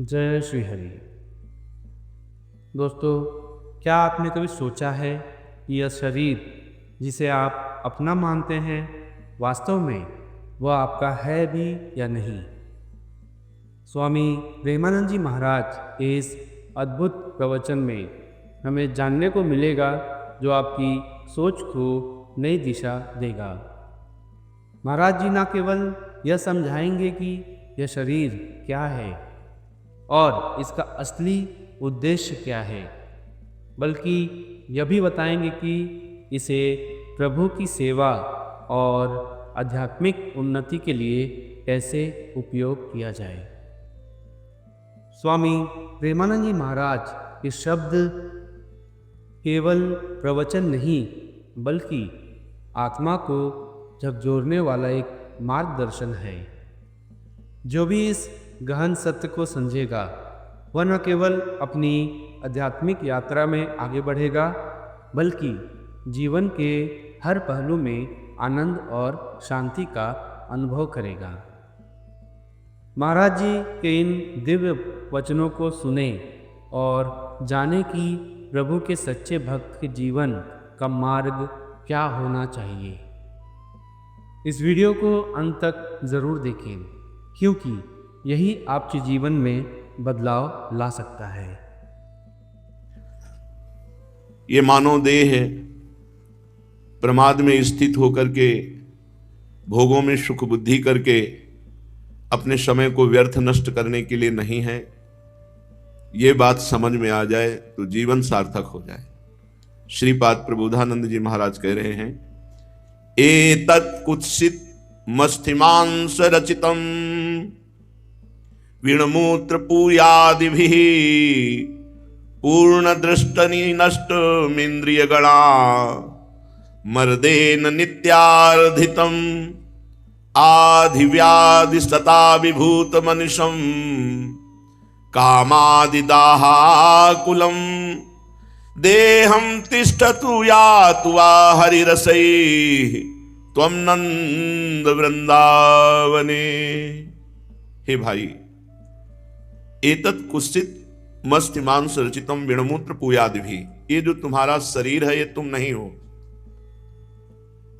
जय श्री हरि। दोस्तों, क्या आपने कभी सोचा है कि यह शरीर जिसे आप अपना मानते हैं, वास्तव में वह आपका है भी या नहीं? स्वामी प्रेमानंद जी महाराज के इस अद्भुत प्रवचन में हमें जानने को मिलेगा जो आपकी सोच को नई दिशा देगा। महाराज जी न केवल यह समझाएंगे कि यह शरीर क्या है और इसका असली उद्देश्य क्या है, बल्कि यह भी बताएंगे कि इसे प्रभु की सेवा और आध्यात्मिक उन्नति के लिए कैसे उपयोग किया जाए। स्वामी प्रेमानंद जी महाराज के शब्द केवल प्रवचन नहीं, बल्कि आत्मा को झकझोरने वाला एक मार्गदर्शन है। जो भी इस गहन सत्य को समझेगा वह न केवल अपनी आध्यात्मिक यात्रा में आगे बढ़ेगा, बल्कि जीवन के हर पहलू में आनंद और शांति का अनुभव करेगा। महाराज जी के इन दिव्य वचनों को सुने और जाने कि प्रभु के सच्चे भक्त के जीवन का मार्ग क्या होना चाहिए। इस वीडियो को अंत तक ज़रूर देखें, क्योंकि यही आपके जीवन में बदलाव ला सकता है। ये मानव देह प्रमाद में स्थित होकर के भोगों में सुख बुद्धि करके अपने समय को व्यर्थ नष्ट करने के लिए नहीं है। ये बात समझ में आ जाए तो जीवन सार्थक हो जाए। श्रीपाद प्रबोधानंद जी महाराज कह रहे हैं, एतत् कुत्सित मस्तिमांस रचितम वीणमूत्र पूयादिभिः पूर्ण दृष्टनि नष्ट मिंद्रिय गणा मर्देन नित्यार्धितम आधिव्याधि सता विभूत मनुषम कामादिदाहाकुलम देहम तिष्ठतु यातु वा हरिरसै त्वं नंद वृंदावने। हे भाई, एतत् कुत्सित मस्तिमांस रचितम विणमूत्र पूयादिभिः, ये जो तुम्हारा शरीर है ये तुम नहीं हो।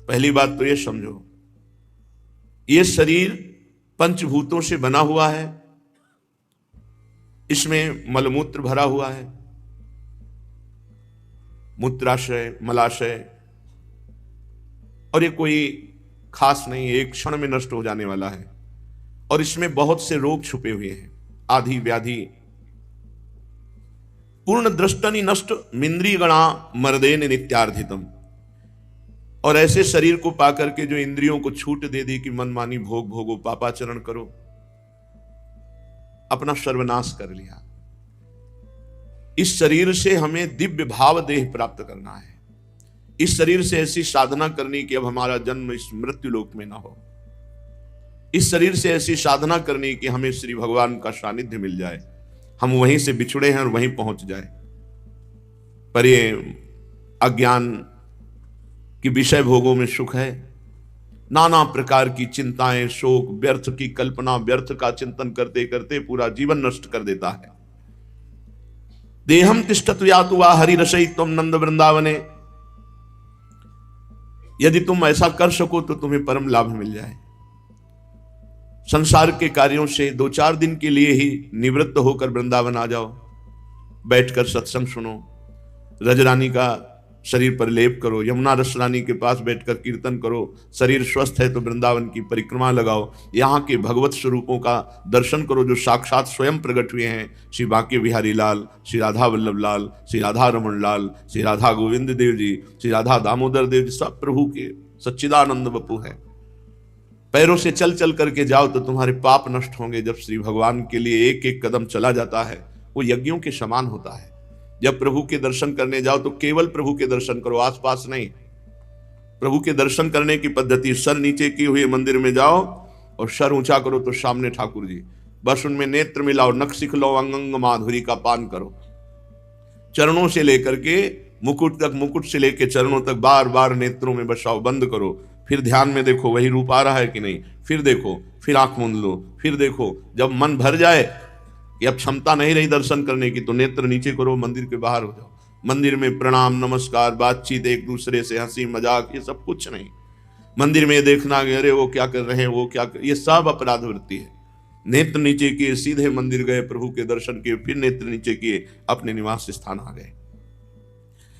पहली बात तो ये समझो, ये शरीर पंचभूतों से बना हुआ है, इसमें मलमूत्र भरा हुआ है, मूत्राशय मलाशय, और ये कोई खास नहीं, एक क्षण में नष्ट हो जाने वाला है। और इसमें बहुत से रोग छुपे हुए हैं, आधि व्याधि। पूर्ण दृष्टनि नष्ट मिंद्रिय गणा मर्देन नित्यार्धितम। और ऐसे शरीर को पाकर के जो इंद्रियों को छूट दे दी कि मनमानी भोग भोगो, पापाचरण करो, अपना सर्वनाश कर लिया। इस शरीर से हमें दिव्य भाव देह प्राप्त करना है। इस शरीर से ऐसी साधना करनी कि अब हमारा जन्म इस मृत्यु लोक में ना हो। इस शरीर से ऐसी साधना करनी कि हमें श्री भगवान का सानिध्य मिल जाए, हम वहीं से बिछुड़े हैं और वहीं पहुंच जाए। पर ये अज्ञान कि विषय भोगों में सुख है, नाना प्रकार की चिंताएं, शोक, व्यर्थ की कल्पना, व्यर्थ का चिंतन करते करते पूरा जीवन नष्ट कर देता है। देहम तिष्ठतु यातु वा हरिरसै त्वं नंद वृंदावने। यदि तुम ऐसा कर सको तो तुम्हें परम लाभ मिल जाए। संसार के कार्यों से 2-4 दिन के लिए ही निवृत्त होकर वृंदावन आ जाओ, बैठकर सत्संग सुनो, रजरानी का शरीर पर लेप करो, यमुना रस रानी के पास बैठकर कीर्तन करो। शरीर स्वस्थ है तो वृंदावन की परिक्रमा लगाओ, यहाँ के भगवत स्वरूपों का दर्शन करो जो साक्षात स्वयं प्रकट हुए हैं। श्री बांके बिहारी लाल, श्री राधा वल्लभ लाल, श्री राधा रमन लाल, श्री राधा गोविंद देव जी, श्री राधा दामोदर देव जी, सब प्रभु के सच्चिदानंद बपू हैं। पैरों से चल चल करके जाओ तो तुम्हारे पाप नष्ट होंगे। जब श्री भगवान के लिए एक एक कदम चला जाता है वो यज्ञों के समान होता है। जब प्रभु के दर्शन करने जाओ तो केवल प्रभु के दर्शन करो, आसपास नहीं। प्रभु के दर्शन करने की पद्धति, सर नीचे किए हुए मंदिर में जाओ और सर ऊंचा करो तो सामने ठाकुर जी, बस उनमें नेत्र मिलाओ, नख सिखलो, अंग अंग माधुरी का पान करो। चरणों से लेकर के मुकुट तक, मुकुट से लेकर चरणों तक बार बार नेत्रों में बसाओ, बंद करो, फिर ध्यान में देखो वही रूप आ रहा है कि नहीं, फिर देखो, फिर आंख मूंद लो, फिर देखो। जब मन भर जाए कि अब क्षमता नहीं रही दर्शन करने की तो नेत्र नीचे करो, मंदिर के बाहर हो जाओ। मंदिर में प्रणाम नमस्कार बातचीत एक दूसरे से हंसी मजाक ये सब कुछ नहीं। मंदिर में देखना कि अरे वो क्या कर रहे हैं, वो क्या कर, ये सब अपराध वृत्ति है। नेत्र नीचे किए, सीधे मंदिर गए, प्रभु के दर्शन किए, फिर नेत्र नीचे किए, अपने निवास स्थान आ गए।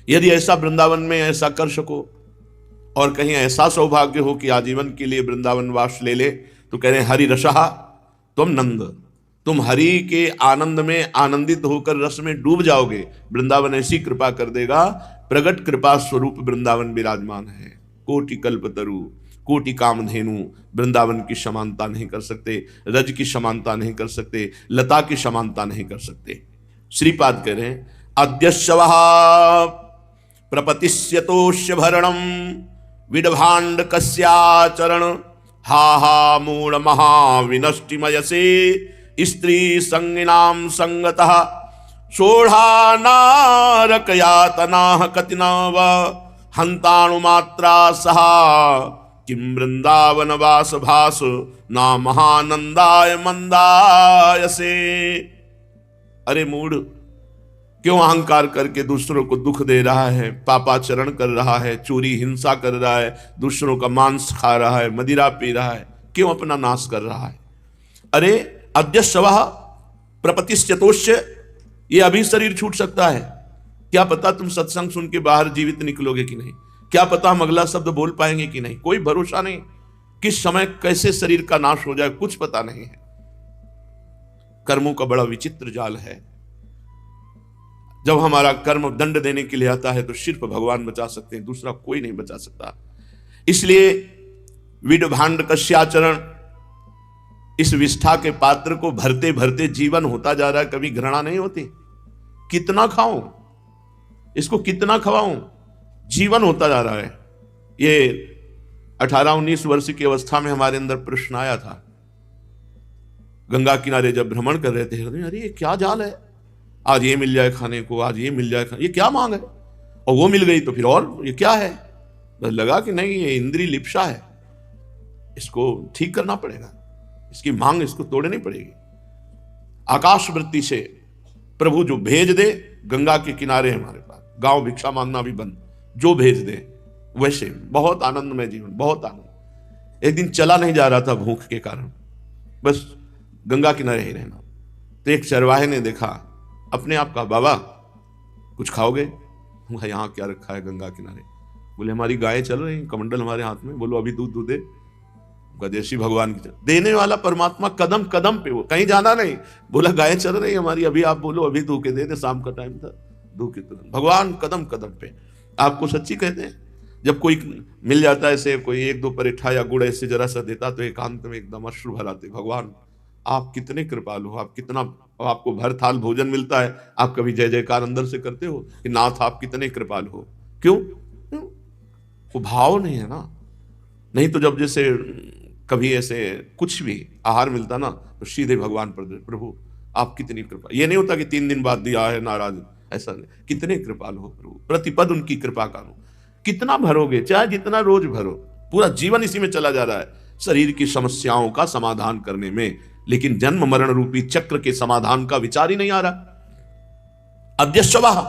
यदि ऐसा वृंदावन में ऐसा कर सको और कहीं ऐसा सौभाग्य हो कि आजीवन के लिए वृंदावन वास ले ले, तो कह रहे हैं हरि रसहा तुम नंद, तुम हरि के आनंद में आनंदित होकर रस में डूब जाओगे। वृंदावन ऐसी कृपा कर देगा, प्रगट कृपा स्वरूप वृंदावन विराजमान है। कोटि कल्पतरु कोटि कामधेनु वृंदावन की समानता नहीं कर सकते, रज की समानता नहीं कर सकते, लता की समानता नहीं कर सकते। श्रीपाद कह रहे हैं अद्यश्वः प्रपतिस्यतोष्य भरणम विडभाण्ड कस्याचरण हा हा मूल महाविनष्टिमयसे स्त्री संगिनाम संगतः सोढ़ा नारकयातनाः कतिनव हंताणुमात्रा सहा किम वृंदावन वास भास ना महानंदाय मंदायसे। अरे मूढ़, क्यों अहंकार करके दूसरों को दुख दे रहा है, पापाचरण कर रहा है, चोरी हिंसा कर रहा है, दूसरों का मांस खा रहा है, मदिरा पी रहा है, क्यों अपना नाश कर रहा है। अरे अद्यश्वः प्रपतिश्चतोष्य, ये अभी शरीर छूट सकता है। क्या पता तुम सत्संग सुन के बाहर जीवित निकलोगे कि नहीं, क्या पता हम अगला शब्द बोल पाएंगे कि नहीं, कोई भरोसा नहीं। किस समय कैसे शरीर का नाश हो जाए कुछ पता नहीं है। कर्मों का बड़ा विचित्र जाल है। जब हमारा कर्म दंड देने के लिए आता है तो सिर्फ भगवान बचा सकते हैं, दूसरा कोई नहीं बचा सकता। इसलिए विडभाण्ड कस्याचरण, इस विष्ठा के पात्र को भरते भरते जीवन होता जा रहा है, कभी घृणा नहीं होती। कितना खाऊं इसको, कितना खवाऊं, जीवन होता जा रहा है। ये 18-19 वर्ष की अवस्था में हमारे अंदर प्रश्न आया था। गंगा किनारे जब भ्रमण कर रहे थे, अरे ये क्या जाल है, आज ये मिल जाए खाने को, आज ये मिल जाए खाने, ये क्या मांग है, और वो मिल गई तो फिर और ये क्या है। बस लगा कि नहीं ये इंद्री लिप्सा है, इसको ठीक करना पड़ेगा, इसकी मांग इसको तोड़नी पड़ेगी। आकाश वृत्ति से प्रभु जो भेज दे, गंगा के किनारे हमारे पास, गांव भिक्षा मांगना भी बंद, जो भेज दे वैसे बहुत आनंद में जीवन, बहुत आनंद। एक दिन चला नहीं जा रहा था भूख के कारण, बस गंगा किनारे ही रहना। तो एक चरवाहे ने देखा, अपने आप का बाबा कुछ खाओगे? यहाँ क्या रखा है गंगा किनारे? बोले हमारी गायें चल रही, कमंडल हमारे हाथ में। बोलो अभी दूध दे। देसी भगवान की देने वाला परमात्मा कदम कदम पे, वो कहीं जाना नहीं। बोला गायें चल रही हमारी, अभी आप बोलो अभी दूध के दे। शाम का टाइम था, दूध के तुरंत भगवान कदम कदम पे। आपको सच्ची कहते हैं, जब कोई मिल जाता है ऐसे, कोई 1-2 परेठा या गुड़ ऐसे जरा सा देता तो एकांत में एकदम अश्रु भर आते। भगवान आप कितने कृपालु हो, आप कितना, आपको भर थाल भोजन मिलता है, आप कभी जय जयकार अंदर से करते हो कि नाथ आप कितने कृपालु हो? क्यों? वो भाव नहीं है ना। नहीं तो जब जैसे कभी ऐसे कुछ भी आहार मिलता ना तो सीधे भगवान पर, प्रभु आप कितनी कृपा। ये नहीं होता कि 3 दिन बाद दिया है नाराज, ऐसा नहीं। कितने कृपालु हो प्रभु, प्रतिपद उनकी कृपा करो। कितना भरोगे, चाहे जितना रोज भरो, पूरा जीवन इसी में चला जा रहा है, शरीर की समस्याओं का समाधान करने में, लेकिन जन्म मरण रूपी चक्र के समाधान का विचार ही नहीं आ रहा। अद्यश्वः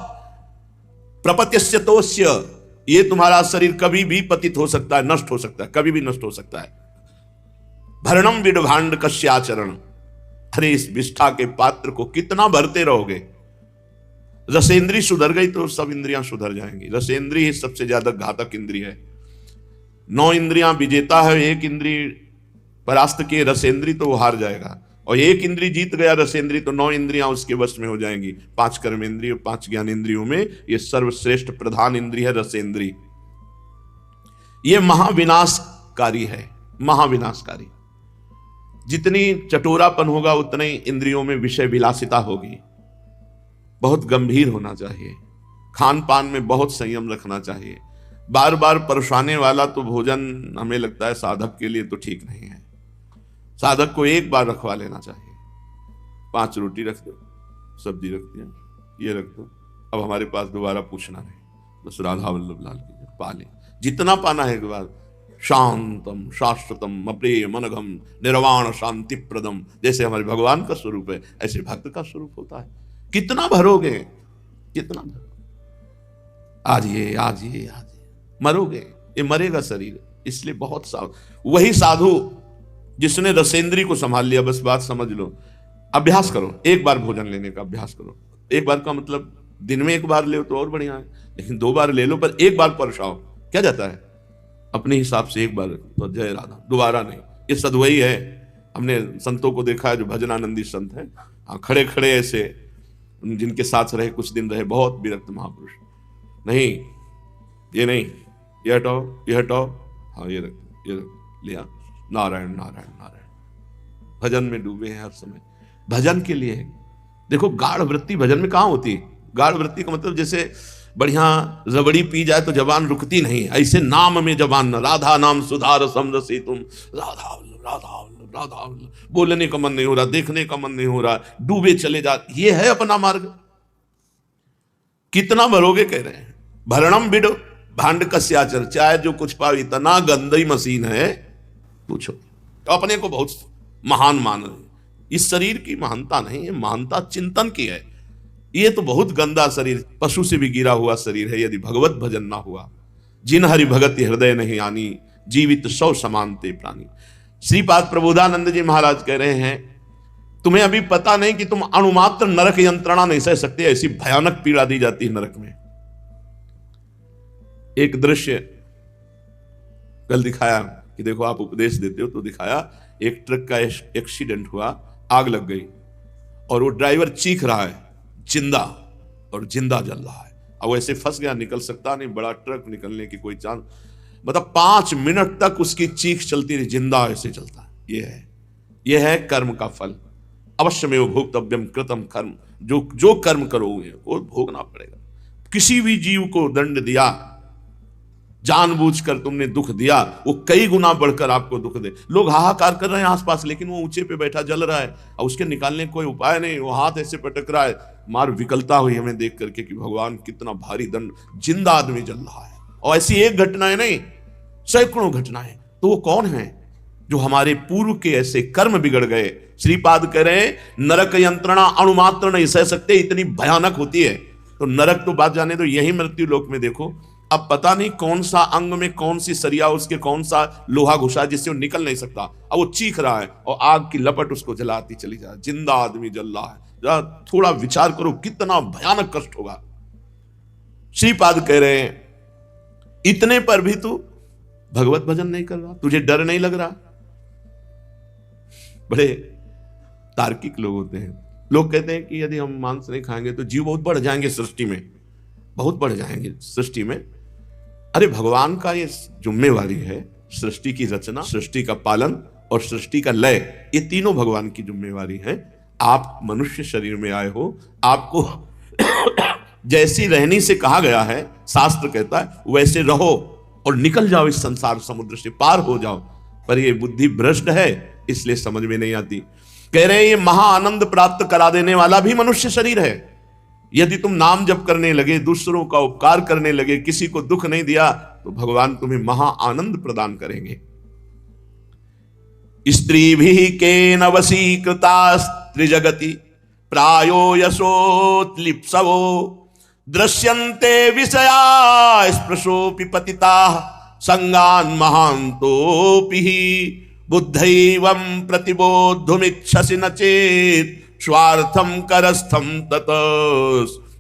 प्रपत्यस्यतोष्य, ये तुम्हारा शरीर कभी भी पतित हो सकता है, नष्ट हो सकता है, कभी भी नष्ट हो सकता है। भरणम विडभाण्ड कस्याचरण, अरे इस विष्ठा के पात्र को कितना भरते रहोगे। रसेंद्री सुधर गई तो सब इंद्रियां सुधर जाएंगी। रसेंद्री ही सबसे ज्यादा घातक इंद्री है। 9 इंद्रियां विजेता है, 1 इंद्री परास्त किए रसेंद्री तो वो हार जाएगा, और 1 इंद्री जीत गया रसेंद्री तो 9 इंद्रियां उसके वश में हो जाएंगी। 5 कर्मेंद्रिय और 5 ज्ञानेंद्रियों में ये सर्वश्रेष्ठ प्रधान इंद्रिय है रसेंद्री। ये महाविनाशकारी है, महाविनाशकारी। जितनी चटोरापन होगा उतने इंद्रियों में विषय विलासिता होगी। बहुत गंभीर होना चाहिए, खान पान में बहुत संयम रखना चाहिए। बार बार परेशाने वाला तो भोजन हमें लगता है साधक के लिए तो ठीक नहीं है। साधक को एक बार रखवा लेना चाहिए। 5 रोटी रख दो, सब्जी रख दिया, ये रख दो, अब हमारे पास दोबारा पूछना नहीं, बस राधा वल्लभ लाल की पा ले, जितना पाना है एक बार शांतम शाश्वतम अप्रियम अनघम निर्वाण शांति प्रदम। जैसे हमारे भगवान का स्वरूप है, ऐसे भक्त का स्वरूप होता है। कितना भरोगे, कितना भरोगे? आज ये मरोगे, ये मरेगा शरीर। इसलिए बहुत वही साधु जिसने रसेंद्री को संभाल लिया, बस बात समझ लो। अभ्यास करो, एक बार भोजन लेने का अभ्यास करो। एक बार का मतलब दिन में एक बार ले तो और बढ़िया है, लेकिन 2 बार ले लो, पर एक बार परछाओ। क्या जाता है अपने हिसाब से, एक बार तो जय राधा, दोबारा नहीं। ये सदवई है। हमने संतों को देखा है जो भजनानंदी संत हैं, खड़े खड़े ऐसे, जिनके साथ रहे, कुछ दिन रहे, बहुत विरक्त महापुरुष। नहीं, ये नहीं, ये हटाओ, ये हटाओ, हाँ ये रख लिया, नारायण नारायण नारायण। भजन में डूबे हैं हर समय, भजन के लिए। देखो गाढ़ वृत्ति भजन में कहाँ होती है? गाढ़ वृत्ति का मतलब जैसे बढ़िया रबड़ी पी जाए तो जबान रुकती नहीं, ऐसे नाम में जबान न। राधा नाम सुधार समरसी तुम, राधा राधा राधा, बोलने का मन नहीं हो रहा, देखने का मन नहीं हो रहा, डूबे चले जा। ये है अपना मार्ग। कितना भरोगे कह रहे हैं। भरणम बिडो भांड कस्याचर, चाहे जो कुछ पाओ, इतना गंदी मशीन है पूछो। तो अपने को बहुत महान मान रहे। इस शरीर की महानता नहीं है, महानता चिंतन की है। ये तो बहुत गंदा शरीर, पशु से भी गिरा हुआ शरीर है। यदि भगवत भजन ना हुआ, जिन हरि भगत हृदय नहीं आनी, जीवित सौ समानते प्राणी। श्रीपाद प्रबोधानंद जी महाराज कह रहे हैं, तुम्हें अभी पता नहीं कि तुम अणुमात्र नरक यंत्रणा नहीं सह सकते, ऐसी भयानक पीड़ा दी जाती है नरक में। एक दृश्य कल दिखाया कि देखो आप उपदेश देते हो, तो दिखाया एक ट्रक का एक्सीडेंट हुआ, आग लग गई और वो ड्राइवर चीख रहा है जिंदा, और जिंदा जल रहा है। अब वैसे फंस गया, निकल सकता नहीं, बड़ा ट्रक, निकलने की कोई चांस, मतलब 5 मिनट तक उसकी चीख चलती रही, जिंदा ऐसे चलता है। यह है कर्म का फल। अवश्य में वो भोक्तव्यम कृतम कर्म, जो कर्म करोगे वो भोगना पड़ेगा। किसी भी जीव को दंड दिया, जानबूझकर तुमने दुख दिया, वो कई गुना बढ़कर आपको दुख दे। लोग हाहाकार कर रहे हैं आसपास, लेकिन वो ऊंचे पे बैठा जल रहा है और उसके निकालने कोई उपाय नहीं, वो हाथ ऐसे पटक रहा है। मार विकलता हुई हमें देख करके कि भगवान कितना भारी दंड, जिंदा आदमी जल रहा है। और ऐसी एक घटनाएं नहीं, सैकड़ों घटनाएं। तो वो कौन है? जो हमारे पूर्व के ऐसे कर्म बिगड़ गए। श्रीपाद कह रहे हैं, नरक यंत्रणा अणुमात्र नहीं सह सकते, इतनी भयानक होती है। तो नरक तो बात जाने दो, यही मृत्यु लोक में देखो, अब पता नहीं कौन सा अंग में कौन सी सरिया, उसके कौन सा लोहा घुसा जिससे वो निकल नहीं सकता। अब वो चीख रहा है और आग की लपट उसको जलाती चली जाए, जिंदा आदमी जल रहा है। जरा थोड़ा विचार करो कितना भयानक कष्ट होगा। श्रीपाद कह रहे हैं, इतने पर भी तू भगवत भजन नहीं कर रहा, तुझे डर नहीं लग रहा। बड़े तार्किक लोग होते हैं। लोग कहते हैं कि यदि हम मांस नहीं खाएंगे तो जीव बहुत बढ़ जाएंगे सृष्टि में, बहुत बढ़ जाएंगे सृष्टि में। अरे भगवान का ये जिम्मेवारी है, सृष्टि की रचना, सृष्टि का पालन और सृष्टि का लय, ये तीनों भगवान की जिम्मेवारी है। आप मनुष्य शरीर में आए हो, आपको जैसी रहनी से कहा गया है, शास्त्र कहता है वैसे रहो और निकल जाओ इस संसार समुद्र से, पार हो जाओ। पर ये बुद्धि भ्रष्ट है, इसलिए समझ में नहीं आती। कह रहे हैं ये महा आनंद प्राप्त करा देने वाला भी मनुष्य शरीर है। यदि तुम नाम जप करने लगे, दूसरों का उपकार करने लगे, किसी को दुख नहीं दिया, तो भगवान तुम्हें महा आनंद प्रदान करेंगे। स्त्री भी के नवसीकृता त्रिजगति प्रायो यशोत्लिप्सवो दृश्यन्ते विषया स्पृशोपि पतिता संगान महान्तोपि बुद्धैवं प्रतिबोद्धुमिच्छसि न चेत् स्वार्थम करस्थम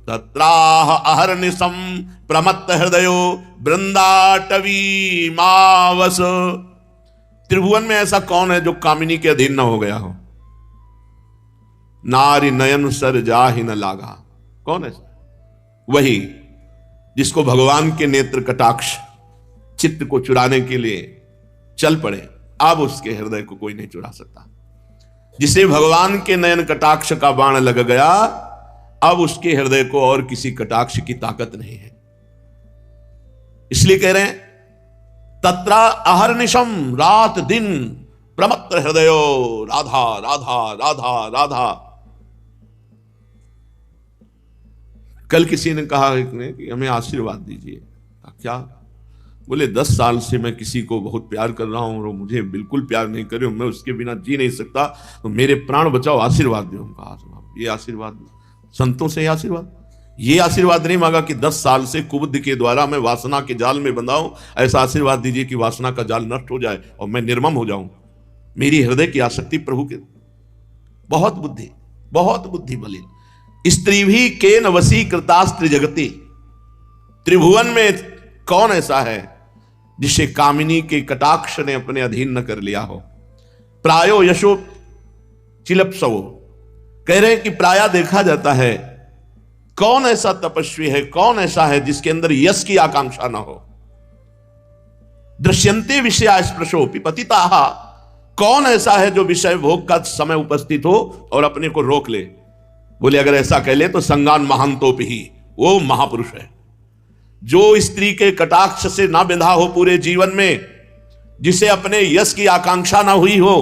तत्राह अहर्निशम प्रमत्त हृदयो वृंदाटवी मावस। त्रिभुवन में ऐसा कौन है जो कामिनी के अधीन न हो गया हो? नारी नयन सर जाहि न लागा। कौन है? वही जिसको भगवान के नेत्र कटाक्ष चित्त को चुराने के लिए चल पड़े, अब उसके हृदय को कोई नहीं चुरा सकता। जिसे भगवान के नयन कटाक्ष का बाण लग गया, अब उसके हृदय को और किसी कटाक्ष की ताकत नहीं है। इसलिए कह रहे हैं तत्रा अहर्निशम, रात दिन प्रमत्त हृदयो राधा राधा राधा राधा। कल किसी ने कहा कि हमें आशीर्वाद दीजिए। क्या? बोले 10 साल से मैं किसी को बहुत प्यार कर रहा हूं और वो मुझे बिल्कुल प्यार नहीं करे, मैं उसके बिना जी नहीं सकता, तो मेरे प्राण बचाओ, आशीर्वाद दो। कहा ये आशीर्वाद संतों से आशीर्वाद, ये आशीर्वाद नहीं मांगा कि 10 साल से कुबुद्धि के द्वारा मैं वासना के जाल में बंधा हूं, ऐसा आशीर्वाद दीजिए कि वासना का जाल नष्ट हो जाए और मैं निर्मम हो जाऊं, मेरी हृदय की आसक्ति प्रभु के। बहुत बुद्धि बलिन। स्त्री भी के न वसी कृतास्त्र जगती, त्रिभुवन में कौन ऐसा है जिसे कामिनी के कटाक्ष ने अपने अधीन न कर लिया हो। प्रायो यशो चिलपसवो, कह रहे हैं कि प्राय देखा जाता है, कौन ऐसा तपस्वी है, कौन ऐसा है जिसके अंदर यश की आकांक्षा ना हो। दृश्यंते विषया स्पृशो पतिताः, कौन ऐसा है जो विषय भोग का समय उपस्थित हो और अपने को रोक ले। बोले अगर ऐसा कह ले तो संगान महांतोपि ही, वो महापुरुष है जो स्त्री के कटाक्ष से ना बिंधा हो पूरे जीवन में, जिसे अपने यश की आकांक्षा ना हुई हो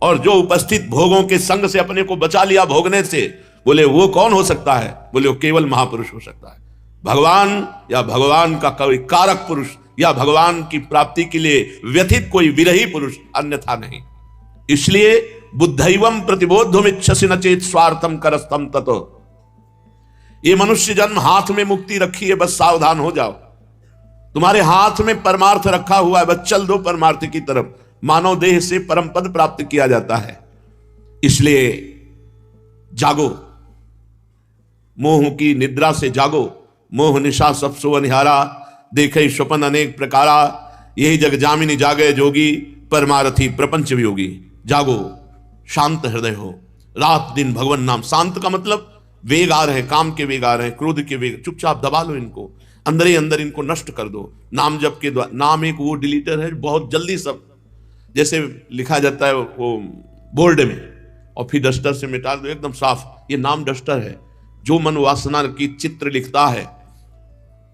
और जो उपस्थित भोगों के संग से अपने को बचा लिया भोगने से। बोले वो कौन हो सकता है? बोले वो केवल महापुरुष हो सकता है। भगवान या भगवान का कोई कारक पुरुष या भगवान की प्राप्ति के लिए व्यथित कोई विरही पुरुष, अन्यथा नहीं। इसलिए बुद्धैवम प्रतिबोधुमिच्छसि न चेत स्वार्थम करस्तम ततो, ये मनुष्य जन्म हाथ में मुक्ति रखी है, बस सावधान हो जाओ। तुम्हारे हाथ में परमार्थ रखा हुआ है, बस चल दो परमार्थ की तरफ। मानव देह से परम पद प्राप्त किया जाता है। इसलिए जागो, मोह की निद्रा से जागो। मोह निशा सब सो अनिहारा, देखे स्वपन अनेक प्रकारा, यही जग जामिनी जागे जोगी, परमारथी प्रपंच वियोगी। जागो, शांत हृदय हो, रात दिन भगवान नाम। शांत का मतलब वेग आ रहे हैं, काम के वेग आ रहे हैं, क्रोध के वेग, चुपचाप दबा लो इनको, अंदर ही अंदर इनको नष्ट कर दो। नाम जप के द्वारा, नाम एक वो डिलीटर है बहुत जल्दी सब, जैसे लिखा जाता है वो बोर्ड में और फिर डस्टर से मिटा दो एकदम साफ। ये नाम डस्टर है जो मन वासना की चित्र लिखता है।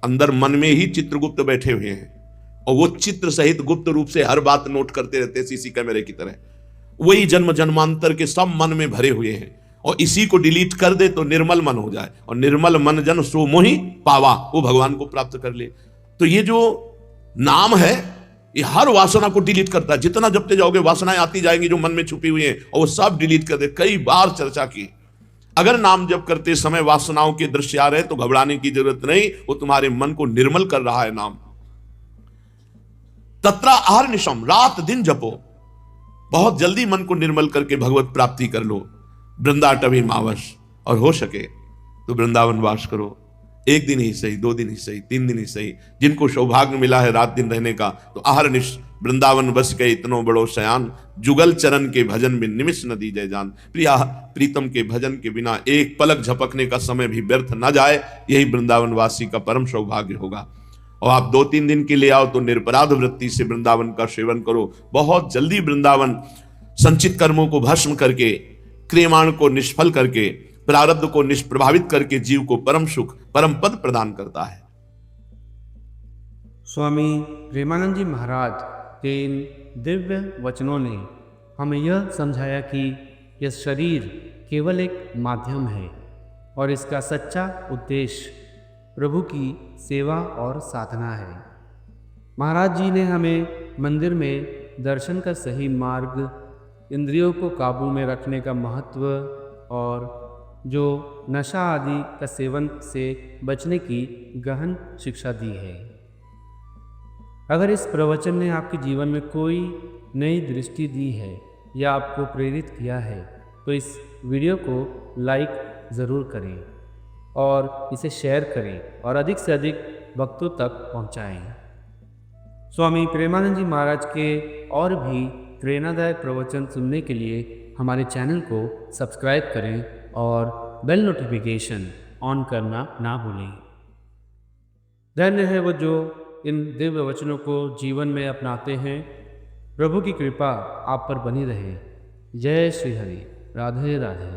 अंदर मन में ही चित्रगुप्त बैठे हुए हैं और वो चित्र सहित गुप्त रूप से हर बात नोट करते रहते हैं, सीसी कैमरे की तरह। वही जन्म जन्मांतर के सब मन में भरे हुए हैं और इसी को डिलीट कर दे तो निर्मल मन हो जाए, और निर्मल मन जन सो मोहि पावा, वो भगवान को प्राप्त कर ले। तो ये जो नाम है ये हर वासना को डिलीट करता है। जितना जपते जाओगे वासनाएं आती जाएंगी जो मन में छुपी हुई हैं, और वो सब डिलीट कर दे। कई बार चर्चा की, अगर नाम जप करते समय वासनाओं के दृश्य आ रहे तो घबराने की जरूरत नहीं, वो तुम्हारे मन को निर्मल कर रहा है नाम। तत्रा आहर निशम, रात दिन जपो, बहुत जल्दी मन को निर्मल करके भगवत प्राप्ति कर लो। वृंदाटवी मावस, और हो सके तो वृंदावन वास करो। एक दिन ही सही, 2 दिन ही सही, 3 दिन ही सही। जिनको सौभाग्य मिला है रात दिन रहने का, तो आहर निश वृंदावन बस के इतनो बड़ो शयान, जुगल चरण के भजन में निमिष न दी जय जान। प्रिया प्रीतम के भजन के बिना एक पलक झपकने का समय भी व्यर्थ न जाए, यही वृंदावन वासी का परम सौभाग्य होगा। और आप 2-3 दिन के लिए आओ तो निरपराध वृत्ति से वृंदावन का सेवन करो। बहुत जल्दी वृंदावन संचित कर्मों को भस्म करके, क्रियमाण को निष्फल करके, प्रारब्ध को निष्प्रभावित करके जीव को परम सुख, परम पद प्रदान करता है। स्वामी प्रेमानंद जी महाराज के इन दिव्य वचनों ने हमें यह समझाया कि यह शरीर केवल एक माध्यम है और इसका सच्चा उद्देश्य प्रभु की सेवा और साधना है। महाराज जी ने हमें मंदिर में दर्शन का सही मार्ग, इंद्रियों को काबू में रखने का महत्व और जो नशा आदि का सेवन से बचने की गहन शिक्षा दी है। अगर इस प्रवचन ने आपके जीवन में कोई नई दृष्टि दी है या आपको प्रेरित किया है तो इस वीडियो को लाइक ज़रूर करें और इसे शेयर करें और अधिक से अधिक भक्तों तक पहुंचाएं। स्वामी प्रेमानंद जी महाराज के और भी प्रेरणादायक प्रवचन सुनने के लिए हमारे चैनल को सब्सक्राइब करें और बेल नोटिफिकेशन ऑन करना ना भूलें। धन्य है वो जो इन दिव्य वचनों को जीवन में अपनाते हैं। प्रभु की कृपा आप पर बनी रहे। जय श्री हरि। राधे राधे।